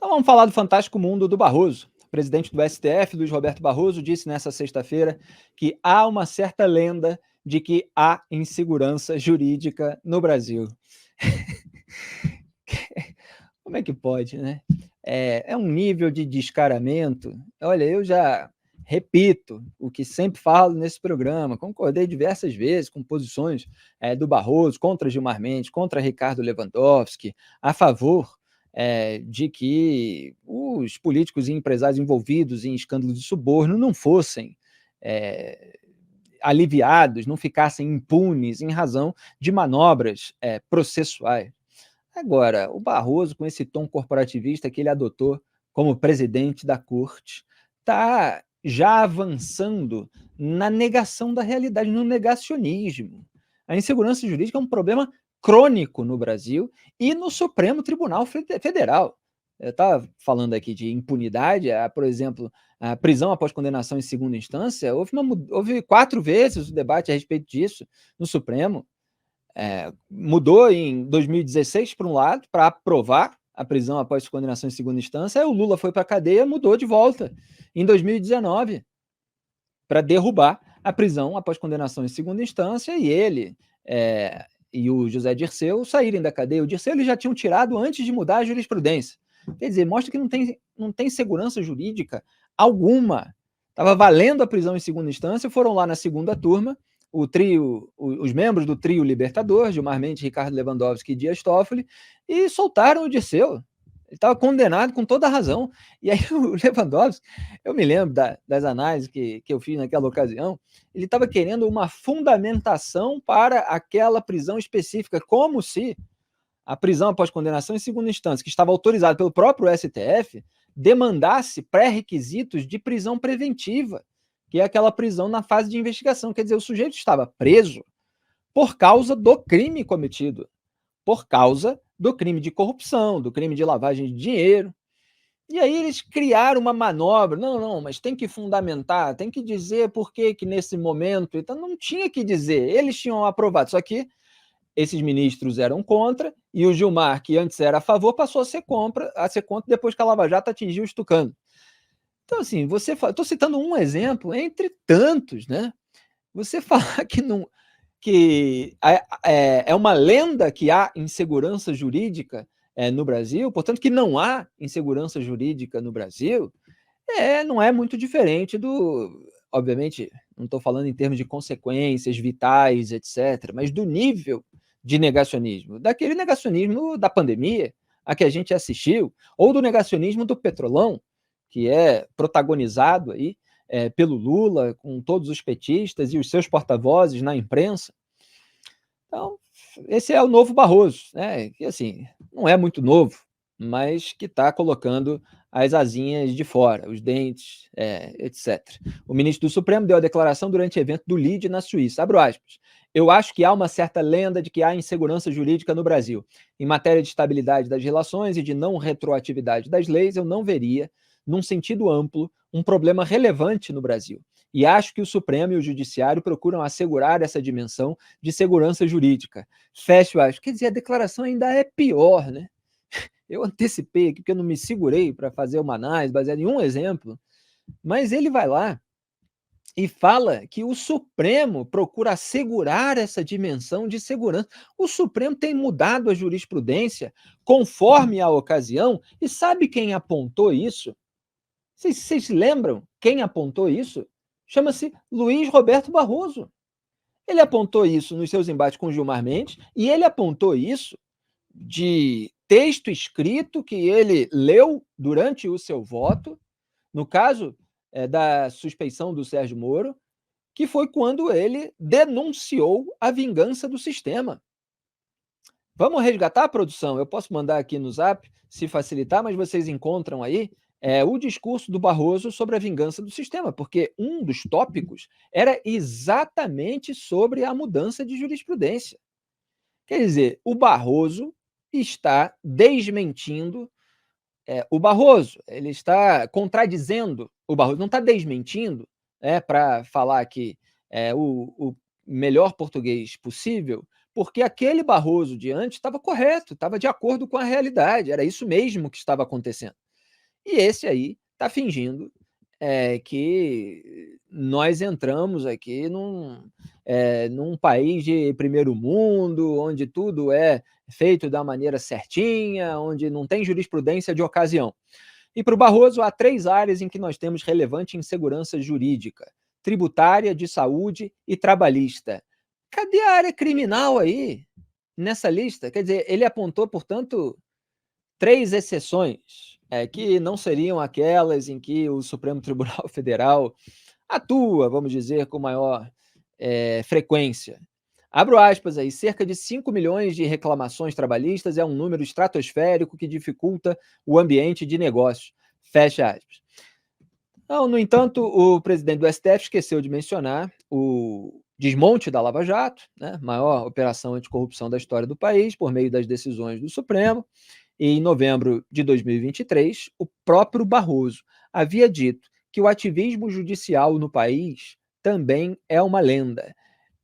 Então vamos falar do fantástico mundo do Barroso. O presidente do STF, Luiz Roberto Barroso, disse nessa sexta-feira que há uma certa lenda de que há insegurança jurídica no Brasil. Como é que pode, né? É um nível de descaramento. Olha, eu já repito o que sempre falo nesse programa, concordei diversas vezes com posições do Barroso contra Gilmar Mendes, contra Ricardo Lewandowski, a favor de que os políticos e empresários envolvidos em escândalos de suborno não fossem aliviados, não ficassem impunes em razão de manobras processuais. Agora, o Barroso, com esse tom corporativista que ele adotou como presidente da corte, está já avançando na negação da realidade, no negacionismo. A insegurança jurídica é um problema crônico no Brasil e no Supremo Tribunal Federal. Eu estava falando aqui de impunidade, por exemplo, a prisão após condenação em segunda instância, houve 4 vezes o debate a respeito disso no Supremo. Mudou em 2016 para um lado, para aprovar a prisão após condenação em segunda instância, aí o Lula foi para a cadeia, mudou de volta em 2019 para derrubar a prisão após condenação em segunda instância e ele e o José Dirceu saírem da cadeia. O Dirceu eles já tinham tirado antes de mudar a jurisprudência. Quer dizer, mostra que não tem segurança jurídica alguma. Estava valendo a prisão em segunda instância, foram lá na segunda turma, os membros do trio Libertador, Gilmar Mendes, Ricardo Lewandowski e Dias Toffoli, e soltaram o Dirceu. Ele estava condenado com toda a razão. E aí o Lewandowski, eu me lembro das análises que eu fiz naquela ocasião, ele estava querendo uma fundamentação para aquela prisão específica, como se a prisão após condenação em segunda instância, que estava autorizada pelo próprio STF, demandasse pré-requisitos de prisão preventiva, que é aquela prisão na fase de investigação. Quer dizer, o sujeito estava preso por causa do crime cometido, por causa do crime de corrupção, do crime de lavagem de dinheiro. E aí eles criaram uma manobra, não, mas tem que fundamentar, tem que dizer por que nesse momento, então não tinha que dizer, eles tinham aprovado, só que esses ministros eram contra, e o Gilmar, que antes era a favor, passou a ser contra depois que a Lava Jato atingiu os tucanos. Então, assim, estou citando um exemplo entre tantos, né? Você falar que é uma lenda que há insegurança jurídica no Brasil, portanto, que não há insegurança jurídica no Brasil, não é muito diferente do. Obviamente, não estou falando em termos de consequências vitais, etc., mas do nível de negacionismo, daquele negacionismo da pandemia a que a gente assistiu, ou do negacionismo do petrolão, que é protagonizado aí pelo Lula, com todos os petistas e os seus porta-vozes na imprensa. Então, esse é o novo Barroso, né? Que assim, não é muito novo, mas que está colocando as asinhas de fora, os dentes, etc. O ministro do Supremo deu a declaração durante o evento do LIDE na Suíça. Abro aspas. Eu acho que há uma certa lenda de que há insegurança jurídica no Brasil. Em matéria de estabilidade das relações e de não retroatividade das leis, eu não veria, num sentido amplo, um problema relevante no Brasil. E acho que o Supremo e o Judiciário procuram assegurar essa dimensão de segurança jurídica. Fecho aspas. Quer dizer, a declaração ainda é pior, né? Eu antecipei aqui, porque eu não me segurei para fazer uma análise baseada em um exemplo, mas ele vai lá e fala que o Supremo procura assegurar essa dimensão de segurança. O Supremo tem mudado a jurisprudência conforme a ocasião, e sabe quem apontou isso? Vocês lembram quem apontou isso? Chama-se Luiz Roberto Barroso. Ele apontou isso nos seus embates com Gilmar Mendes e ele apontou isso de texto escrito que ele leu durante o seu voto, no caso da suspeição do Sérgio Moro, que foi quando ele denunciou a vingança do sistema. Vamos resgatar a produção? Eu posso mandar aqui no Zap, se facilitar, mas vocês encontram aí o discurso do Barroso sobre a vingança do sistema, porque um dos tópicos era exatamente sobre a mudança de jurisprudência. Quer dizer, o Barroso está desmentindo o Barroso, ele está contradizendo o Barroso, não está desmentindo, para falar aqui o melhor português possível, porque aquele Barroso de antes estava correto, estava de acordo com a realidade, era isso mesmo que estava acontecendo. E esse aí está fingindo que nós entramos aqui num país de primeiro mundo, onde tudo é feito da maneira certinha, onde não tem jurisprudência de ocasião. E para o Barroso, há 3 áreas em que nós temos relevante insegurança jurídica: tributária, de saúde e trabalhista. Cadê a área criminal aí, nessa lista? Quer dizer, ele apontou, portanto, 3 exceções, que não seriam aquelas em que o Supremo Tribunal Federal atua, vamos dizer, com maior frequência. Abro aspas aí, cerca de 5 milhões de reclamações trabalhistas é um número estratosférico que dificulta o ambiente de negócios. Fecha aspas. Não, no entanto, o presidente do STF esqueceu de mencionar o desmonte da Lava Jato, né, maior operação anticorrupção da história do país, por meio das decisões do Supremo. E em novembro de 2023, o próprio Barroso havia dito que o ativismo judicial no país também é uma lenda.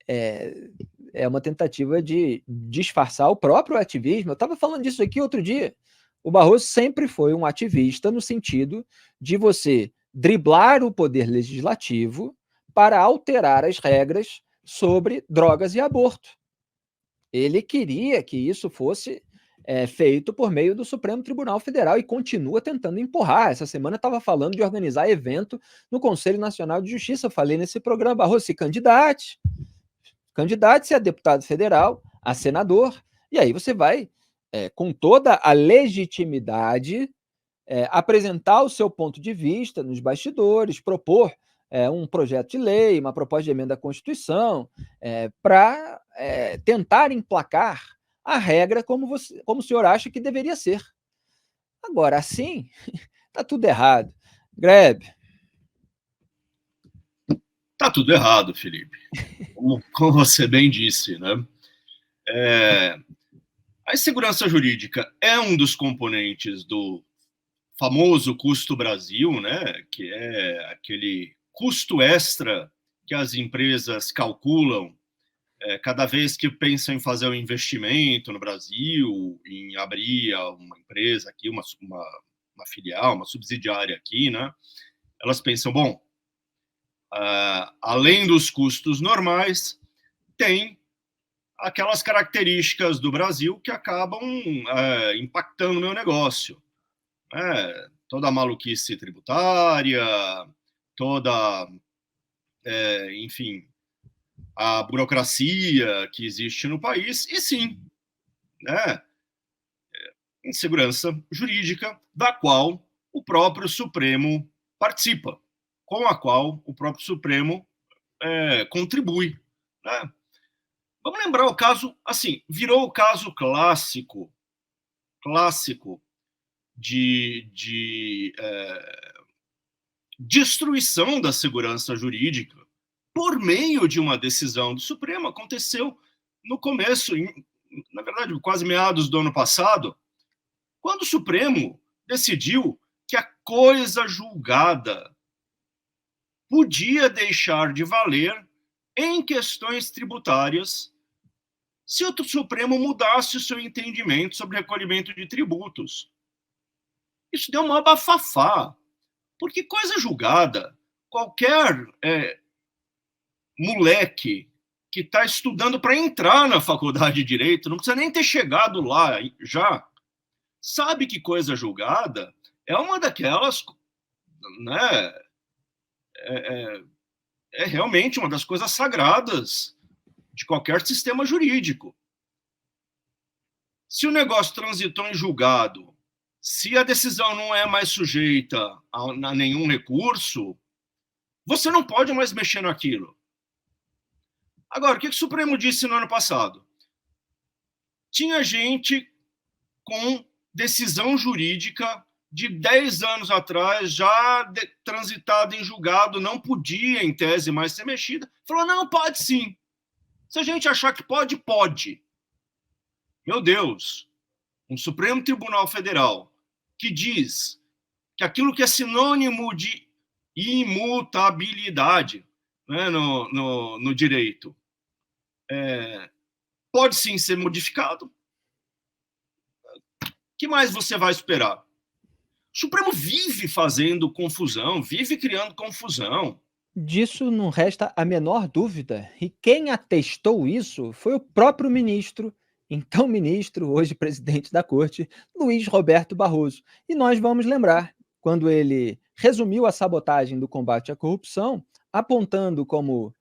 É uma tentativa de disfarçar o próprio ativismo. Eu estava falando disso aqui outro dia. O Barroso sempre foi um ativista no sentido de você driblar o poder legislativo para alterar as regras sobre drogas e aborto. Ele queria que isso fosse feito por meio do Supremo Tribunal Federal e continua tentando empurrar. Essa semana estava falando de organizar evento no Conselho Nacional de Justiça. Eu falei nesse programa, Barroso, se candidate-se a deputado federal, a senador, e aí você vai, com toda a legitimidade, apresentar o seu ponto de vista nos bastidores, propor um projeto de lei, uma proposta de emenda à Constituição, para tentar emplacar a regra como o senhor acha que deveria ser. Agora, assim, está tudo errado. Grebe. Está tudo errado, Felipe. Como você bem disse, né? A insegurança jurídica é um dos componentes do famoso custo Brasil, né? Que é aquele custo extra que as empresas calculam cada vez que pensam em fazer um investimento no Brasil, em abrir uma empresa aqui, uma filial, uma subsidiária aqui, né? Elas pensam, bom, além dos custos normais, tem aquelas características do Brasil que acabam impactando o meu negócio. Toda a maluquice tributária, toda, enfim, a burocracia que existe no país, e sim, né, insegurança jurídica, da qual o próprio Supremo participa, com a qual o próprio Supremo contribui. Né? Vamos lembrar o caso, assim, virou o caso clássico de destruição da segurança jurídica por meio de uma decisão do Supremo. Aconteceu no começo, na verdade, quase meados do ano passado, quando o Supremo decidiu que a coisa julgada podia deixar de valer em questões tributárias se o Supremo mudasse o seu entendimento sobre recolhimento de tributos. Isso deu uma bafafá, porque coisa julgada, qualquer moleque que está estudando para entrar na faculdade de Direito, não precisa nem ter chegado lá já, sabe que coisa julgada é uma daquelas, né, é realmente uma das coisas sagradas de qualquer sistema jurídico. Se o negócio transitou em julgado, se a decisão não é mais sujeita a nenhum recurso, você não pode mais mexer naquilo. Agora, o que o Supremo disse no ano passado? Tinha gente com decisão jurídica de 10 anos atrás, já transitada em julgado, não podia, em tese, mais ser mexida. Falou, não, pode sim. Se a gente achar que pode, pode. Meu Deus, um Supremo Tribunal Federal que diz que aquilo que é sinônimo de imutabilidade, né, no direito pode sim ser modificado. O que mais você vai esperar? O Supremo vive fazendo confusão, vive criando confusão. Disso não resta a menor dúvida. E quem atestou isso foi o próprio ministro, então ministro, hoje presidente da Corte, Luiz Roberto Barroso. E nós vamos lembrar, quando ele resumiu a sabotagem do combate à corrupção, apontando como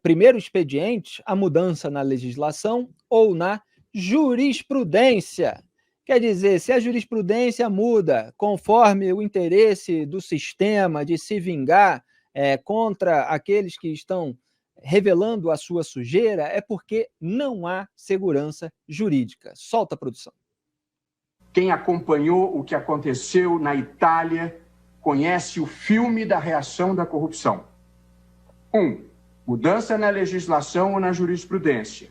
primeiro expediente a mudança na legislação ou na jurisprudência. Quer dizer, se a jurisprudência muda conforme o interesse do sistema de se vingar contra aqueles que estão revelando a sua sujeira, é porque não há segurança jurídica. Solta a produção. Quem acompanhou o que aconteceu na Itália conhece o filme da reação da corrupção. 1. Mudança na legislação ou na jurisprudência.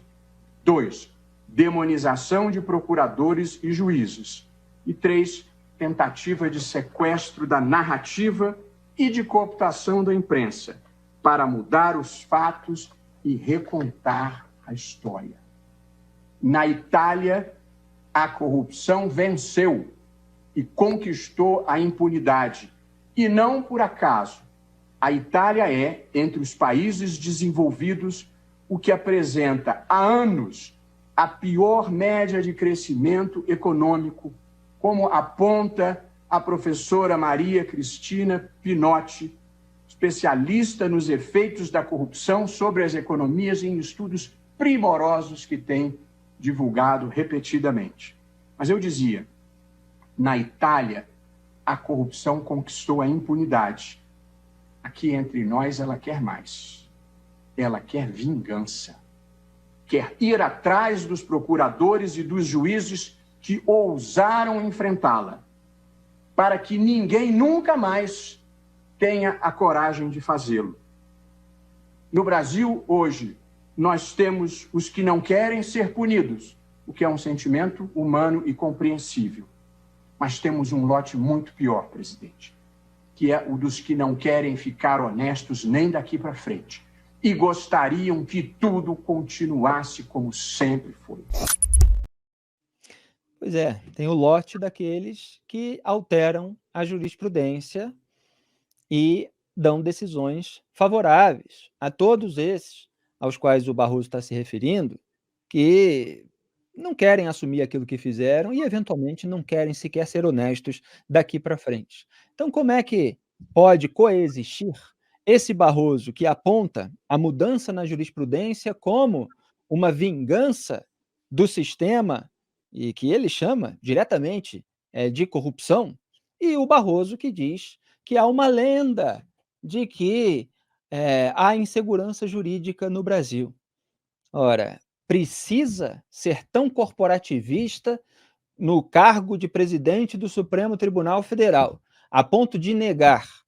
2. Demonização de procuradores e juízes. E 3. Tentativa de sequestro da narrativa e de cooptação da imprensa para mudar os fatos e recontar a história. Na Itália, a corrupção venceu e conquistou a impunidade. E não por acaso. A Itália é, entre os países desenvolvidos, o que apresenta há anos a pior média de crescimento econômico, como aponta a professora Maria Cristina Pinotti, especialista nos efeitos da corrupção sobre as economias em estudos primorosos que tem divulgado repetidamente. Mas eu dizia, na Itália, a corrupção conquistou a impunidade. Aqui entre nós, ela quer mais. Ela quer vingança. Quer ir atrás dos procuradores e dos juízes que ousaram enfrentá-la, para que ninguém nunca mais tenha a coragem de fazê-lo. No Brasil, hoje, nós temos os que não querem ser punidos, o que é um sentimento humano e compreensível. Mas temos um lote muito pior, presidente, que é o dos que não querem ficar honestos nem daqui para frente e gostariam que tudo continuasse como sempre foi. Pois é, tem o lote daqueles que alteram a jurisprudência e dão decisões favoráveis a todos esses aos quais o Barroso está se referindo, que não querem assumir aquilo que fizeram e, eventualmente, não querem sequer ser honestos daqui para frente. Então, como é que pode coexistir esse Barroso que aponta a mudança na jurisprudência como uma vingança do sistema e que ele chama diretamente de corrupção, e o Barroso que diz que há uma lenda de que há insegurança jurídica no Brasil? Ora, precisa ser tão corporativista no cargo de presidente do Supremo Tribunal Federal, a ponto de negar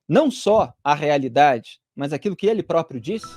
não só a realidade, mas aquilo que ele próprio disse?